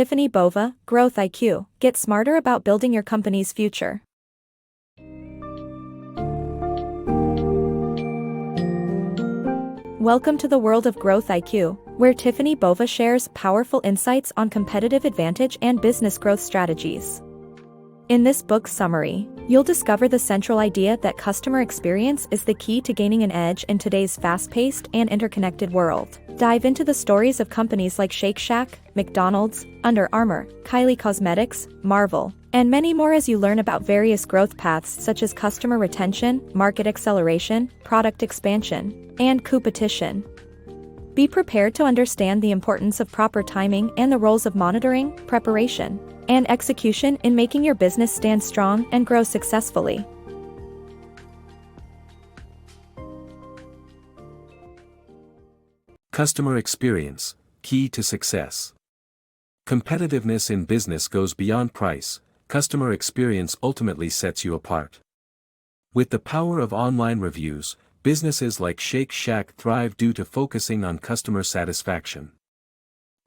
Tiffani Bova, Growth IQ. Get smarter about building your company's future. Welcome to the world of Growth IQ, where Tiffani Bova shares powerful insights on competitive advantage and business growth strategies. In this book summary, you'll discover the central idea that customer experience is the key to gaining an edge in today's fast-paced and interconnected world. Dive into the stories of companies like Shake Shack, McDonald's, Under Armour, Kylie Cosmetics, Marvel, and many more as you learn about various growth paths such as customer retention, market acceleration, product expansion, and Coopetition. Be prepared to understand the importance of proper timing and the roles of monitoring, preparation, and execution in making your business stand strong and grow successfully. Customer experience, key to success. Competitiveness in business goes beyond price. Customer experience ultimately sets you apart. With the power of online reviews, businesses like Shake Shack thrive due to focusing on customer satisfaction.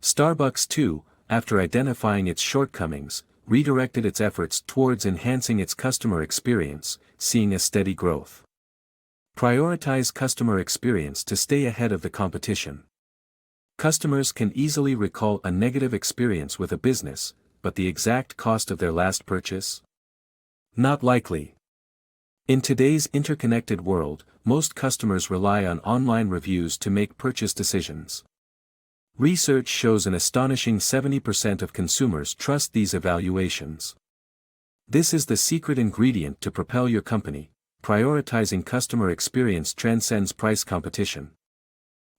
Starbucks, too, after identifying its shortcomings, redirected its efforts towards enhancing its customer experience, seeing a steady growth. Prioritize customer experience to stay ahead of the competition. Customers can easily recall a negative experience with a business, but the exact cost of their last purchase? Not likely. In today's interconnected world, most customers rely on online reviews to make purchase decisions. Research shows an astonishing 70% of consumers trust these evaluations. This is the secret ingredient to propel your company. Prioritizing customer experience transcends price competition.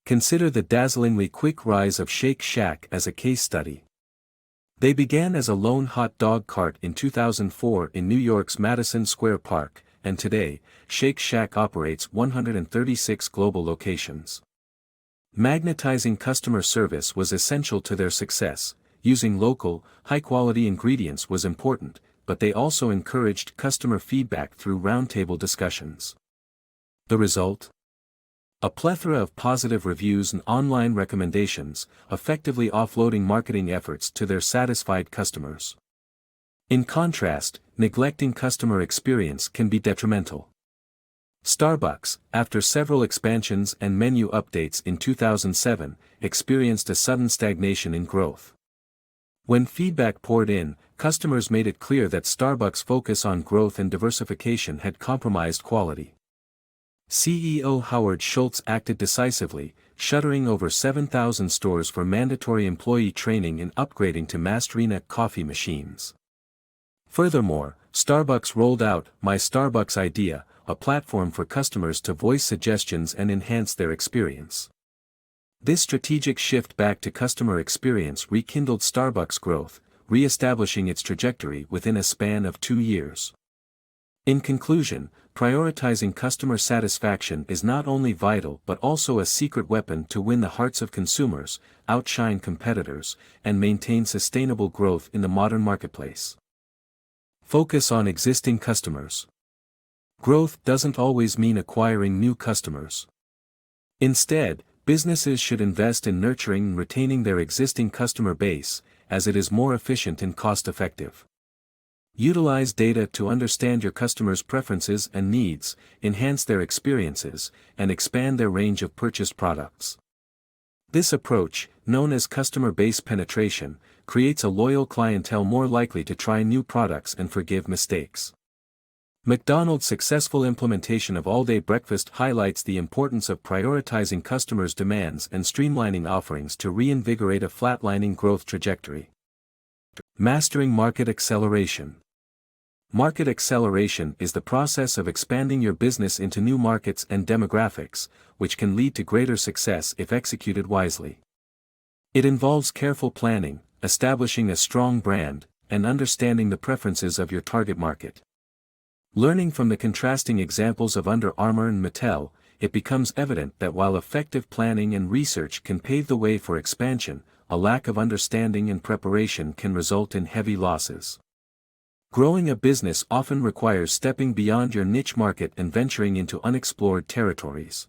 Consider the dazzlingly quick rise of Shake Shack as a case study. They began as a lone hot dog cart in 2004 in New York's Madison Square Park, and today, Shake Shack operates 136 global locations. Magnetizing customer service was essential to their success. Using local, high-quality ingredients was important, but they also encouraged customer feedback through roundtable discussions. The result? A plethora of positive reviews and online recommendations, effectively offloading marketing efforts to their satisfied customers. In contrast, neglecting customer experience can be detrimental. Starbucks, after several expansions and menu updates in 2007, experienced a sudden stagnation in growth. When feedback poured in, customers made it clear that Starbucks' focus on growth and diversification had compromised quality. CEO Howard Schultz acted decisively, shuttering over 7,000 stores for mandatory employee training and upgrading to Mastrena coffee machines. Furthermore, Starbucks rolled out My Starbucks Idea, a platform for customers to voice suggestions and enhance their experience. This strategic shift back to customer experience rekindled Starbucks' growth, re-establishing its trajectory within a span of 2 years. In conclusion, prioritizing customer satisfaction is not only vital but also a secret weapon to win the hearts of consumers, outshine competitors, and maintain sustainable growth in the modern marketplace. Focus on existing customers. Growth doesn't always mean acquiring new customers. Instead, businesses should invest in nurturing and retaining their existing customer base, as it is more efficient and cost-effective. Utilize data to understand your customers' preferences and needs, enhance their experiences, and expand their range of purchased products. This approach, known as customer base penetration, creates a loyal clientele more likely to try new products and forgive mistakes. McDonald's successful implementation of all-day breakfast highlights the importance of prioritizing customers' demands and streamlining offerings to reinvigorate a flatlining growth trajectory. Mastering market acceleration. Market acceleration is the process of expanding your business into new markets and demographics, which can lead to greater success if executed wisely. It involves careful planning, establishing a strong brand, and understanding the preferences of your target market. Learning from the contrasting examples of Under Armour and Mattel, it becomes evident that while effective planning and research can pave the way for expansion, a lack of understanding and preparation can result in heavy losses. Growing a business often requires stepping beyond your niche market and venturing into unexplored territories.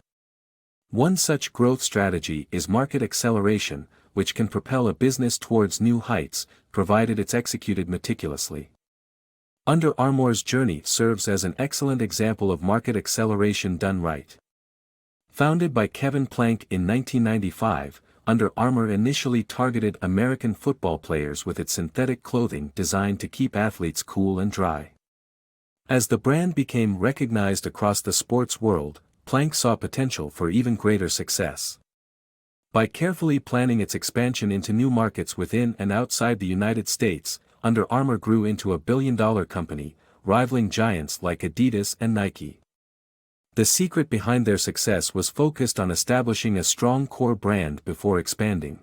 One such growth strategy is market acceleration, which can propel a business towards new heights, provided it's executed meticulously. Under Armour's journey serves as an excellent example of market acceleration done right. Founded by Kevin Plank in 1995, Under Armour initially targeted American football players with its synthetic clothing designed to keep athletes cool and dry. As the brand became recognized across the sports world, Plank saw potential for even greater success. By carefully planning its expansion into new markets within and outside the United States, Under Armour grew into a billion-dollar company, rivaling giants like Adidas and Nike. The secret behind their success was focused on establishing a strong core brand before expanding.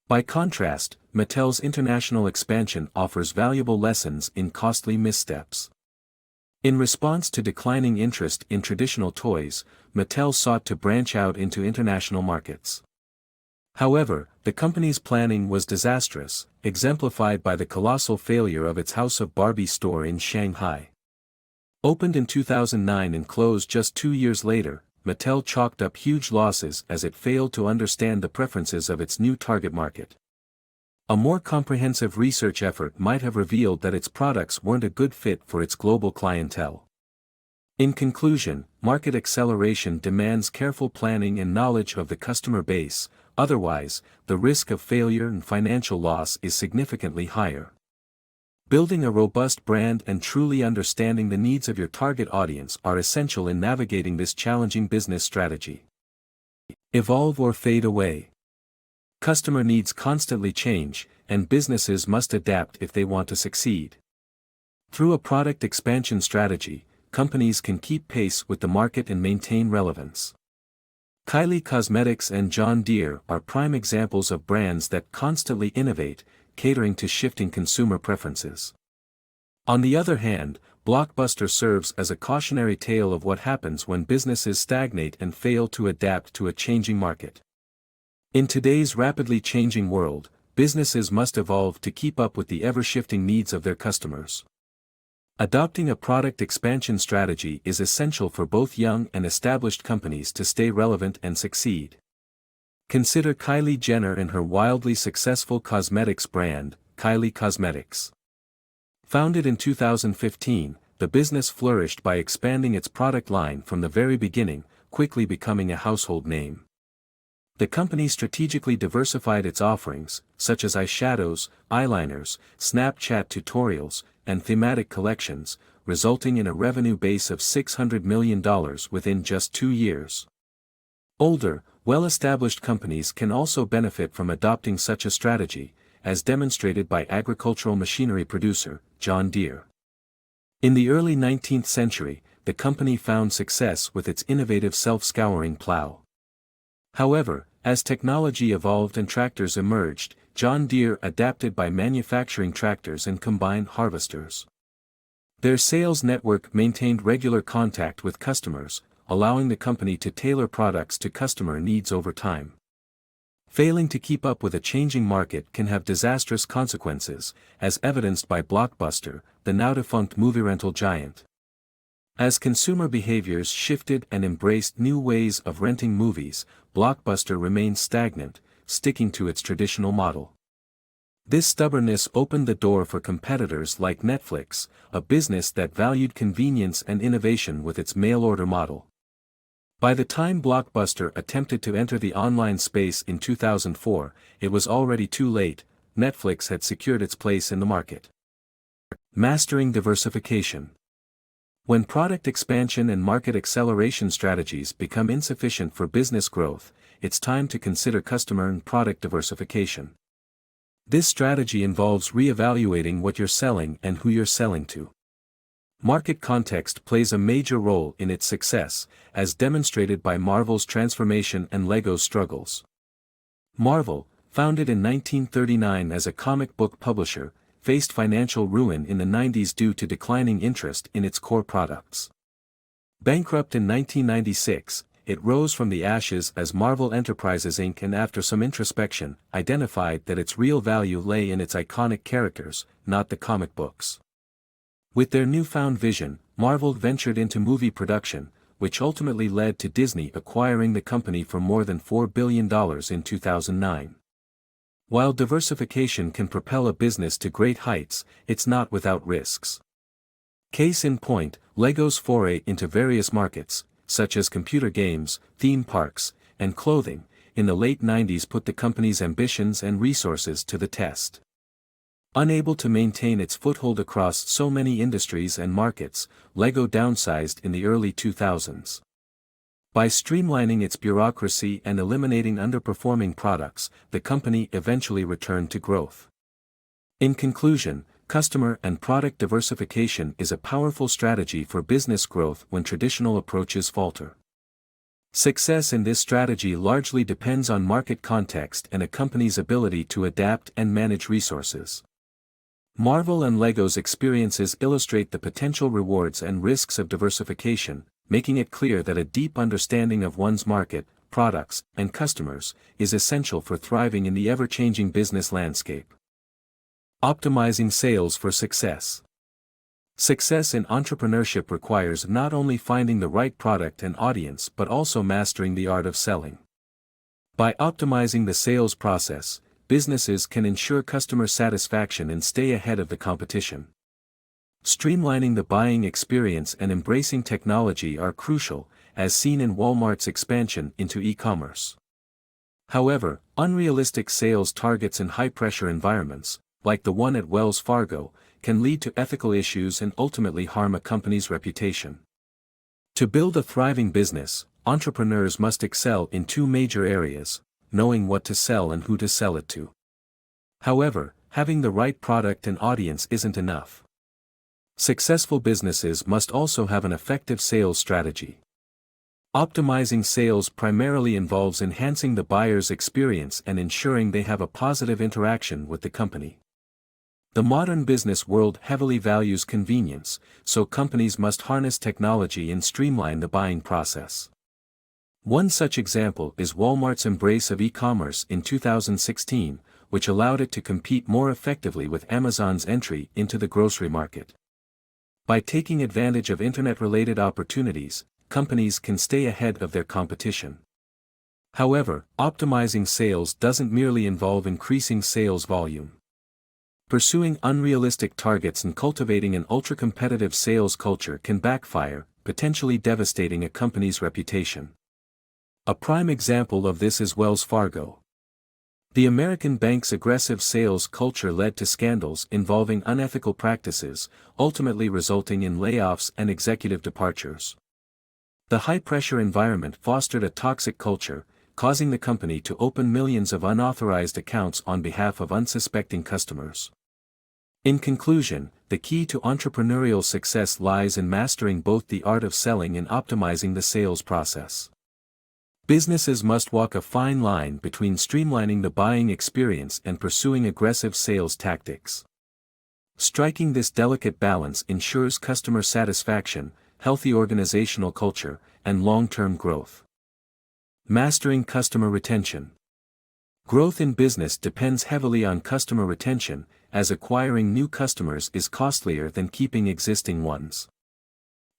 By contrast, Mattel's international expansion offers valuable lessons in costly missteps. In response to declining interest in traditional toys, Mattel sought to branch out into international markets. However, the company's planning was disastrous, exemplified by the colossal failure of its House of Barbie store in Shanghai. Opened in 2009 and closed just 2 years later, Mattel chalked up huge losses as it failed to understand the preferences of its new target market. A more comprehensive research effort might have revealed that its products weren't a good fit for its global clientele. In conclusion, market acceleration demands careful planning and knowledge of the customer base, otherwise, the risk of failure and financial loss is significantly higher. Building a robust brand and truly understanding the needs of your target audience are essential in navigating this challenging business strategy. Evolve or fade away. Customer needs constantly change, and businesses must adapt if they want to succeed. Through a product expansion strategy, companies can keep pace with the market and maintain relevance. Kylie Cosmetics and John Deere are prime examples of brands that constantly innovate, catering to shifting consumer preferences. On the other hand, Blockbuster serves as a cautionary tale of what happens when businesses stagnate and fail to adapt to a changing market. In today's rapidly changing world, businesses must evolve to keep up with the ever-shifting needs of their customers. Adopting a product expansion strategy is essential for both young and established companies to stay relevant and succeed. Consider Kylie Jenner and her wildly successful cosmetics brand, Kylie Cosmetics. Founded in 2015, the business flourished by expanding its product line from the very beginning, quickly becoming a household name. The company strategically diversified its offerings, such as eyeshadows, eyeliners, Snapchat tutorials, and thematic collections, resulting in a revenue base of $600 million within just 2 years. Older, well-established companies can also benefit from adopting such a strategy, as demonstrated by agricultural machinery producer, John Deere. In the early 19th century, the company found success with its innovative self-scouring plow. However, as technology evolved and tractors emerged, John Deere adapted by manufacturing tractors and combine harvesters. Their sales network maintained regular contact with customers, allowing the company to tailor products to customer needs over time. Failing to keep up with a changing market can have disastrous consequences, as evidenced by Blockbuster, the now-defunct movie rental giant. As consumer behaviors shifted and embraced new ways of renting movies, Blockbuster remained stagnant, sticking to its traditional model. This stubbornness opened the door for competitors like Netflix, a business that valued convenience and innovation with its mail-order model. By the time Blockbuster attempted to enter the online space in 2004, it was already too late. Netflix had secured its place in the market. Mastering diversification. When product expansion and market acceleration strategies become insufficient for business growth, it's time to consider customer and product diversification. This strategy involves re-evaluating what you're selling and who you're selling to. Market context plays a major role in its success, as demonstrated by Marvel's transformation and Lego's struggles. Marvel, founded in 1939 as a comic book publisher, faced financial ruin in the 90s due to declining interest in its core products. Bankrupt in 1996, it rose from the ashes as Marvel Enterprises Inc. and after some introspection, identified that its real value lay in its iconic characters, not the comic books. With their newfound vision, Marvel ventured into movie production, which ultimately led to Disney acquiring the company for more than $4 billion in 2009. While diversification can propel a business to great heights, it's not without risks. Case in point, Lego's foray into various markets, such as computer games, theme parks, and clothing, in the late 90s put the company's ambitions and resources to the test. Unable to maintain its foothold across so many industries and markets, Lego downsized in the early 2000s. By streamlining its bureaucracy and eliminating underperforming products, the company eventually returned to growth. In conclusion, customer and product diversification is a powerful strategy for business growth when traditional approaches falter. Success in this strategy largely depends on market context and a company's ability to adapt and manage resources. Marvel and Lego's experiences illustrate the potential rewards and risks of diversification, making it clear that a deep understanding of one's market, products, and customers is essential for thriving in the ever-changing business landscape. Optimizing sales for success. Success in entrepreneurship requires not only finding the right product and audience but also mastering the art of selling. By optimizing the sales process, businesses can ensure customer satisfaction and stay ahead of the competition. Streamlining the buying experience and embracing technology are crucial, as seen in Walmart's expansion into e-commerce. However, unrealistic sales targets in high-pressure environments, like the one at Wells Fargo, can lead to ethical issues and ultimately harm a company's reputation. To build a thriving business, entrepreneurs must excel in two major areas: knowing what to sell and who to sell it to. However, having the right product and audience isn't enough. Successful businesses must also have an effective sales strategy. Optimizing sales primarily involves enhancing the buyer's experience and ensuring they have a positive interaction with the company. The modern business world heavily values convenience, so companies must harness technology and streamline the buying process. One such example is Walmart's embrace of e-commerce in 2016, which allowed it to compete more effectively with Amazon's entry into the grocery market. By taking advantage of internet-related opportunities, companies can stay ahead of their competition. However, optimizing sales doesn't merely involve increasing sales volume. Pursuing unrealistic targets and cultivating an ultra-competitive sales culture can backfire, potentially devastating a company's reputation. A prime example of this is Wells Fargo. The American bank's aggressive sales culture led to scandals involving unethical practices, ultimately resulting in layoffs and executive departures. The high-pressure environment fostered a toxic culture, causing the company to open millions of unauthorized accounts on behalf of unsuspecting customers. In conclusion, the key to entrepreneurial success lies in mastering both the art of selling and optimizing the sales process. Businesses must walk a fine line between streamlining the buying experience and pursuing aggressive sales tactics. Striking this delicate balance ensures customer satisfaction, healthy organizational culture, and long-term growth. Mastering customer retention. Growth in business depends heavily on customer retention, as acquiring new customers is costlier than keeping existing ones.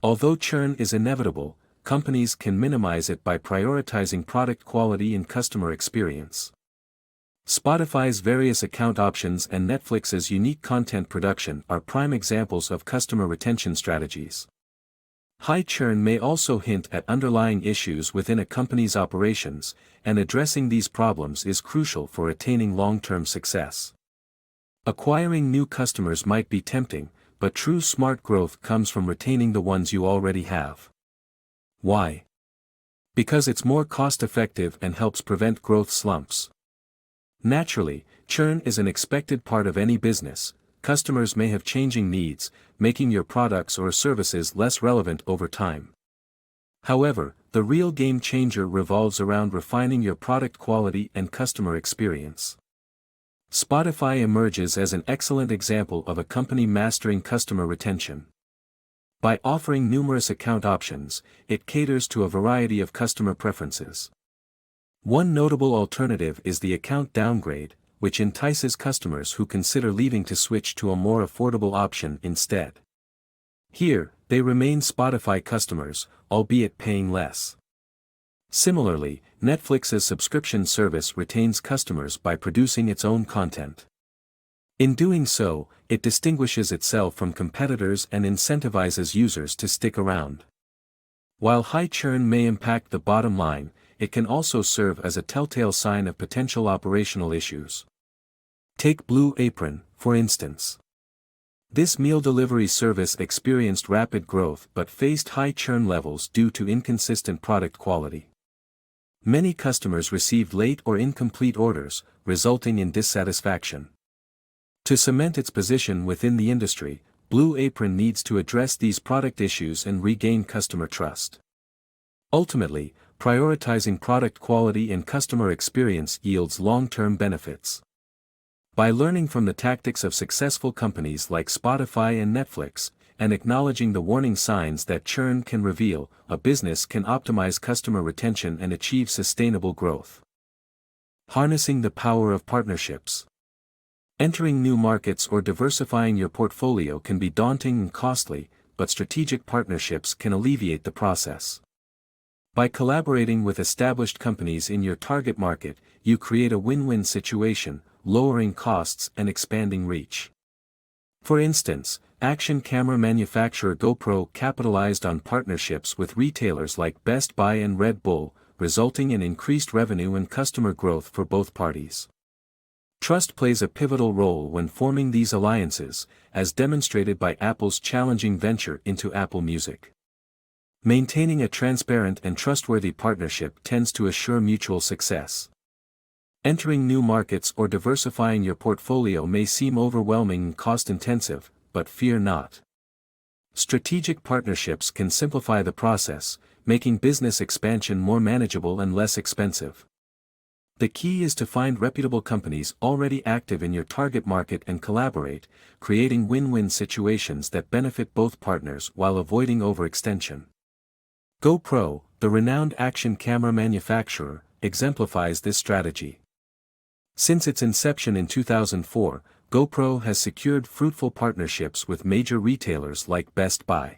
Although churn is inevitable, companies can minimize it by prioritizing product quality and customer experience. Spotify's various account options and Netflix's unique content production are prime examples of customer retention strategies. High churn may also hint at underlying issues within a company's operations, and addressing these problems is crucial for attaining long-term success. Acquiring new customers might be tempting, but true smart growth comes from retaining the ones you already have. Why? Because it's more cost-effective and helps prevent growth slumps. Naturally, churn is an expected part of any business. Customers may have changing needs, making your products or services less relevant over time. However, the real game changer revolves around refining your product quality and customer experience. Spotify emerges as an excellent example of a company mastering customer retention. By offering numerous account options, it caters to a variety of customer preferences. One notable alternative is the account downgrade, which entices customers who consider leaving to switch to a more affordable option instead. Here, they remain Spotify customers, albeit paying less. Similarly, Netflix's subscription service retains customers by producing its own content. In doing so, it distinguishes itself from competitors and incentivizes users to stick around. While high churn may impact the bottom line, it can also serve as a telltale sign of potential operational issues. Take Blue Apron, for instance. This meal delivery service experienced rapid growth but faced high churn levels due to inconsistent product quality. Many customers received late or incomplete orders, resulting in dissatisfaction. To cement its position within the industry, Blue Apron needs to address these product issues and regain customer trust. Ultimately, prioritizing product quality and customer experience yields long-term benefits. By learning from the tactics of successful companies like Spotify and Netflix, and acknowledging the warning signs that churn can reveal, a business can optimize customer retention and achieve sustainable growth. Harnessing the power of partnerships. Entering new markets or diversifying your portfolio can be daunting and costly, but strategic partnerships can alleviate the process. By collaborating with established companies in your target market, you create a win-win situation, lowering costs and expanding reach. For instance, action camera manufacturer GoPro capitalized on partnerships with retailers like Best Buy and Red Bull, resulting in increased revenue and customer growth for both parties. Trust plays a pivotal role when forming these alliances, as demonstrated by Apple's challenging venture into Apple Music. Maintaining a transparent and trustworthy partnership tends to assure mutual success. Entering new markets or diversifying your portfolio may seem overwhelming and cost-intensive, but fear not. Strategic partnerships can simplify the process, making business expansion more manageable and less expensive. The key is to find reputable companies already active in your target market and collaborate, creating win-win situations that benefit both partners while avoiding overextension. GoPro, the renowned action camera manufacturer, exemplifies this strategy. Since its inception in 2004, GoPro has secured fruitful partnerships with major retailers like Best Buy.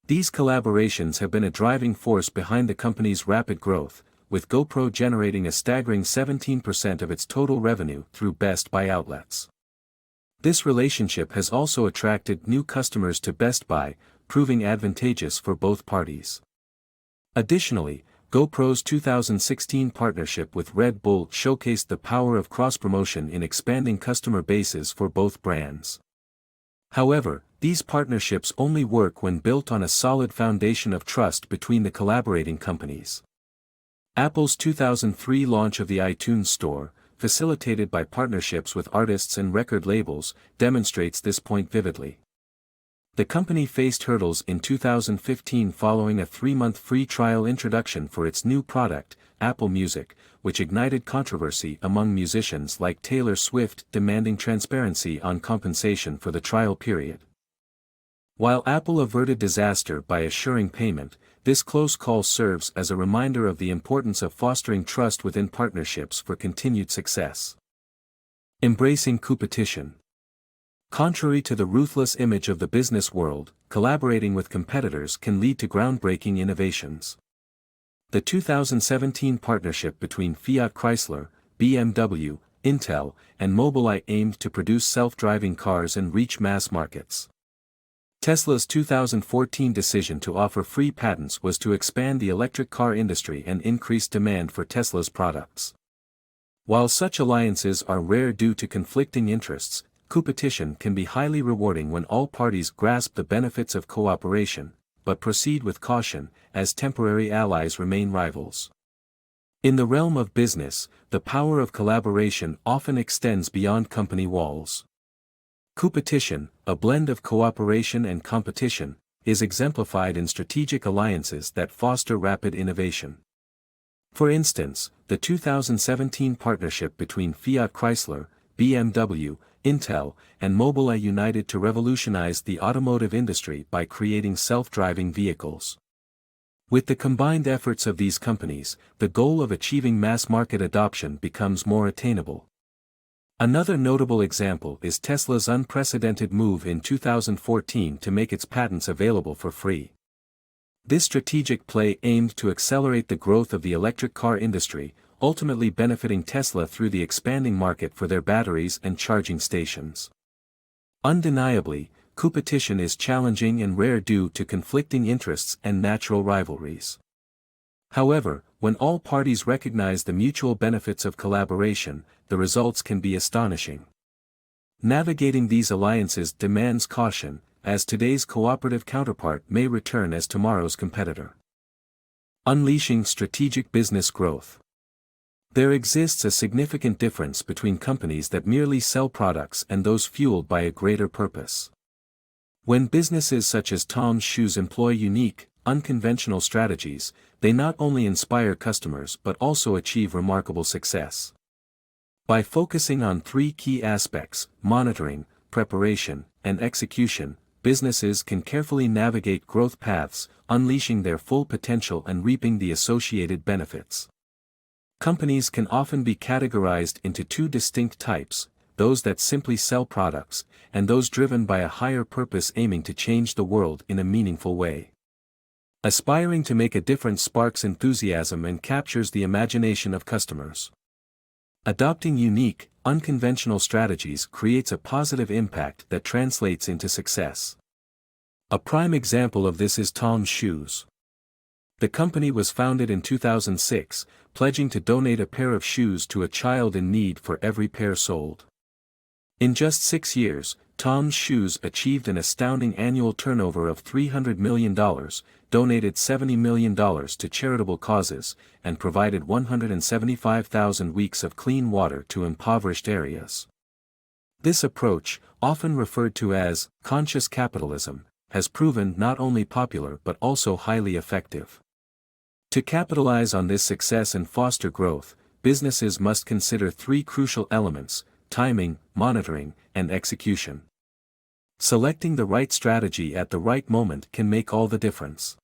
These collaborations have been a driving force behind the company's rapid growth, with GoPro generating a staggering 17% of its total revenue through Best Buy outlets. This relationship has also attracted new customers to Best Buy, proving advantageous for both parties. Additionally, GoPro's 2016 partnership with Red Bull showcased the power of cross-promotion in expanding customer bases for both brands. However, these partnerships only work when built on a solid foundation of trust between the collaborating companies. Apple's 2003 launch of the iTunes Store, facilitated by partnerships with artists and record labels, demonstrates this point vividly. The company faced hurdles in 2015 following a 3-month free trial introduction for its new product, Apple Music, which ignited controversy among musicians like Taylor Swift demanding transparency on compensation for the trial period. While Apple averted disaster by assuring payment, this close call serves as a reminder of the importance of fostering trust within partnerships for continued success. Embracing Coopetition. Contrary to the ruthless image of the business world, collaborating with competitors can lead to groundbreaking innovations. The 2017 partnership between Fiat Chrysler, BMW, Intel, and Mobileye aimed to produce self-driving cars and reach mass markets. Tesla's 2014 decision to offer free patents was to expand the electric car industry and increase demand for Tesla's products. While such alliances are rare due to conflicting interests, Coopetition can be highly rewarding when all parties grasp the benefits of cooperation, but proceed with caution, as temporary allies remain rivals. In the realm of business, the power of collaboration often extends beyond company walls. Coopetition, a blend of cooperation and competition, is exemplified in strategic alliances that foster rapid innovation. For instance, the 2017 partnership between Fiat Chrysler, BMW, Intel, and Mobileye united to revolutionize the automotive industry by creating self-driving vehicles. With the combined efforts of these companies, the goal of achieving mass-market adoption becomes more attainable. Another notable example is Tesla's unprecedented move in 2014 to make its patents available for free. This strategic play aimed to accelerate the growth of the electric car industry, ultimately benefiting Tesla through the expanding market for their batteries and charging stations. Undeniably, Coopetition is challenging and rare due to conflicting interests and natural rivalries. However, when all parties recognize the mutual benefits of collaboration, the results can be astonishing. Navigating these alliances demands caution, as today's cooperative counterpart may return as tomorrow's competitor. Unleashing strategic business growth. There exists a significant difference between companies that merely sell products and those fueled by a greater purpose. When businesses such as Tom's Shoes employ unique, unconventional strategies, they not only inspire customers but also achieve remarkable success. By focusing on three key aspects: monitoring, preparation, and execution, businesses can carefully navigate growth paths, unleashing their full potential and reaping the associated benefits. Companies can often be categorized into two distinct types: those that simply sell products, and those driven by a higher purpose aiming to change the world in a meaningful way. Aspiring to make a difference sparks enthusiasm and captures the imagination of customers. Adopting unique, unconventional strategies creates a positive impact that translates into success. A prime example of this is Tom's Shoes. The company was founded in 2006, pledging to donate a pair of shoes to a child in need for every pair sold. In just 6 years, Tom's Shoes achieved an astounding annual turnover of $300 million, donated $70 million to charitable causes, and provided 175,000 weeks of clean water to impoverished areas. This approach, often referred to as conscious capitalism, has proven not only popular but also highly effective. To capitalize on this success and foster growth, businesses must consider three crucial elements: timing, monitoring, and execution. Selecting the right strategy at the right moment can make all the difference.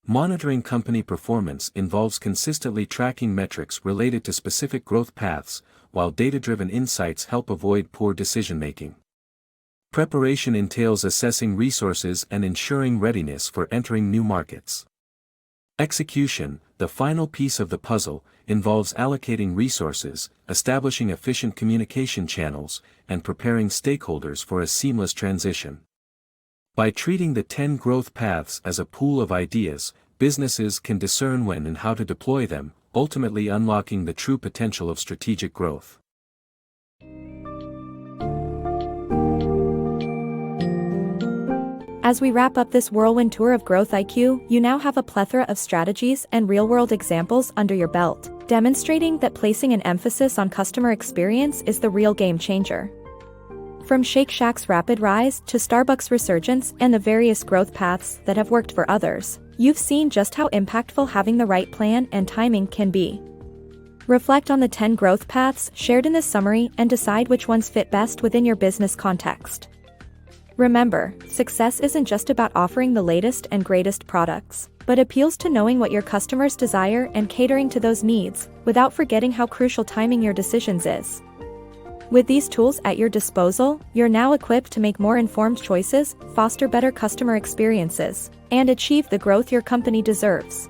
Monitoring company performance involves consistently tracking metrics related to specific growth paths, while data-driven insights help avoid poor decision-making. Preparation entails assessing resources and ensuring readiness for entering new markets. Execution, the final piece of the puzzle, involves allocating resources, establishing efficient communication channels, and preparing stakeholders for a seamless transition. By treating the 10 growth paths as a pool of ideas, businesses can discern when and how to deploy them, ultimately unlocking the true potential of strategic growth. As we wrap up this whirlwind tour of Growth IQ, you now have a plethora of strategies and real-world examples under your belt, demonstrating that placing an emphasis on customer experience is the real game changer. From Shake Shack's rapid rise to Starbucks' resurgence and the various growth paths that have worked for others, you've seen just how impactful having the right plan and timing can be. Reflect on the 10 growth paths shared in this summary and decide which ones fit best within your business context. Remember, success isn't just about offering the latest and greatest products, but appeals to knowing what your customers desire and catering to those needs, without forgetting how crucial timing your decisions is. With these tools at your disposal, you're now equipped to make more informed choices, foster better customer experiences, and achieve the growth your company deserves.